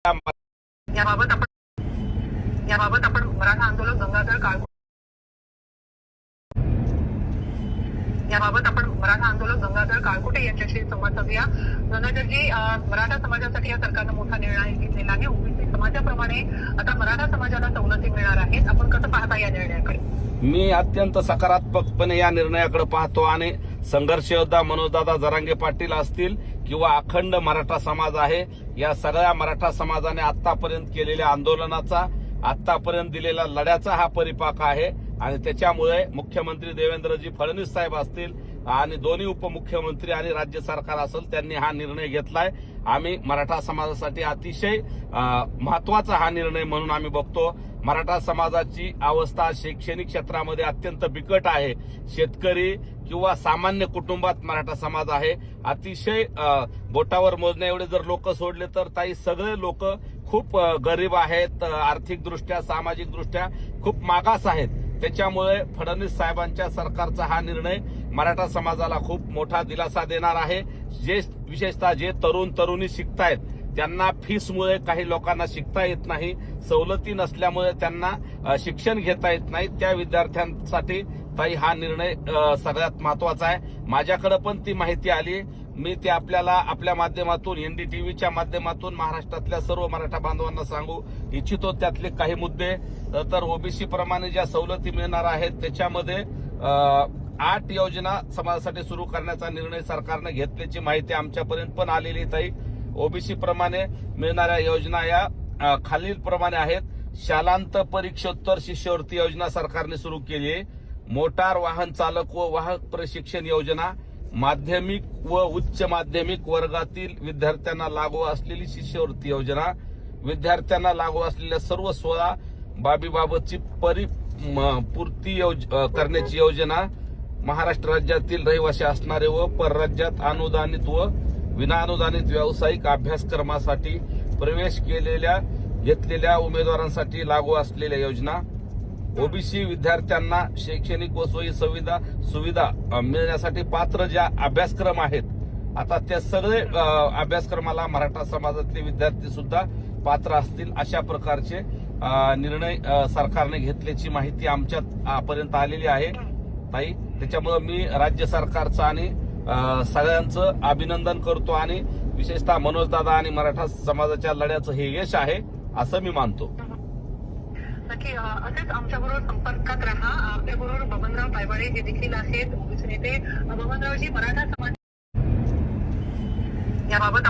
याबाबत आपण मराठा आंदोलक गंगाधर काळकुटे यांच्याशी संवाद साधूया। गंगाधरजी, मराठा समाजासाठी या सरकारनं मोठा निर्णय घेतलेला आहे। ओबीसी समाजाप्रमाणे आता मराठा समाजाला सवलती मिळणार आहेत। आपण कसं पाहता या निर्णयाकडे? मी अत्यंत सकारात्मकपणे या निर्णयाकडे पाहतो आणि संघर्ष योद्धा मनोजदादा जरांगे पाटील असतील किंवा अखंड मराठा समाज आहे, या सगळ्या मराठा समाजाने आतापर्यंत केलेल्या आंदोलनाचा, आतापर्यंत दिलेल्या लढ्याचा हा परिपाक आहे आणि त्याच्यामुळे मुख्यमंत्री देवेंद्रजी फडणवीस साहेब असतील आणि दोन्ही उपमुख्यमंत्री आणि राज्य सरकार असेल त्यांनी हा निर्णय घेतलाय। आम्ही मराठा समाजासाठी अतिशय महत्वाचा हा निर्णय म्हणून आम्ही बघतो। मराठा समाजाची अवस्था शैक्षणिक क्षेत्रामध्ये अत्यंत बिकट आहे। शेतकरी किंवा सामान्य कुटुंबात मराठा समाज आहे। अतिशय बोटावर मोजण्या एवढे जर लोक सोडले तर ताई सगळे लोक खूप गरीब आहेत, आर्थिकदृष्ट्या सामाजिकदृष्ट्या खूप मागास आहेत। त्याच्यामुळे फडणवीस साहेबांच्या सरकारचा हा निर्णय मराठा समाजाला खूप मोठा दिलासा देणार आहे। जे विशेषतः जे तरुण तरुणी शिकतायत त्यांना फीसमुळे काही लोकांना शिकता येत नाही, सवलती नसल्यामुळे त्यांना शिक्षण घेता येत नाही, त्या विद्यार्थ्यांसाठी ताई हा निर्णय सगळ्यात महत्वाचा आहे। माझ्याकडे पण ती माहिती आली, मी ती आपल्याला आपल्या माध्यमातून NDTVच्या माध्यमातून महाराष्ट्रातल्या सर्व मराठा बांधवांना सांगू इच्छितो। त्यातले काही मुद्दे तर ओबीसी प्रमाणे ज्या सवलती मिळणार आहेत त्याच्यामध्ये 8 योजना समाजासाठी सुरू करण्याचा निर्णय सरकारने घेतल्याची माहिती आमच्यापर्यंत पण आलेली ताई। ओबीसी प्रमाणे मिळणाऱ्या योजना या खालील प्रमाणे आहेत। शालांत परीक्षोत्तर शिष्यवृत्ती योजना सरकारने सुरू केली आहे। मोटार वाहन चालक व वाहक प्रशिक्षण योजना, माध्यमिक व उच्च माध्यमिक वर्गातील विद्यार्थ्यांना लागू असलेली शिष्यवृत्ती योजना, विद्यार्थ्यांना लागू असलेल्या सर्व 16 बाबीबाबतची पूर्ती करण्याची योजना, महाराष्ट्र राज्यातील रहिवासी असणारे व परराज्यात अनुदानित व विनाअनुदानित व्यावसायिक अभ्यासक्रमासाठी प्रवेश घेतलेल्या उमेदवारांसाठी लागू असलेल्या योजना, ओबीसी विद्यार्थ्यांना शैक्षणिक व सोयी सुविधा मिळण्यासाठी पात्र ज्या अभ्यासक्रम आहेत, आता त्या सगळे अभ्यासक्रमाला मराठा समाजातले विद्यार्थी सुद्धा पात्र असतील, अशा प्रकारचे निर्णय सरकारने घेतल्याची माहिती आमच्यापर्यंत आलेली आहे ताई। त्याच्यामुळे मी राज्य सरकारचं आणि सगळ्यांचं अभिनंदन करतो आणि विशेषतः मनोजदादा आणि मराठा समाजाच्या लढ्याचं हे यश आहे असं मी मानतो। नक्की असेच आमच्याबरोबर संपर्कात राहा। आपल्याबरोबर बबनराव पायवाळे हे देखील आहेत, ओबीसी नेते। बबनरावजी, मराठा समाज याबाबत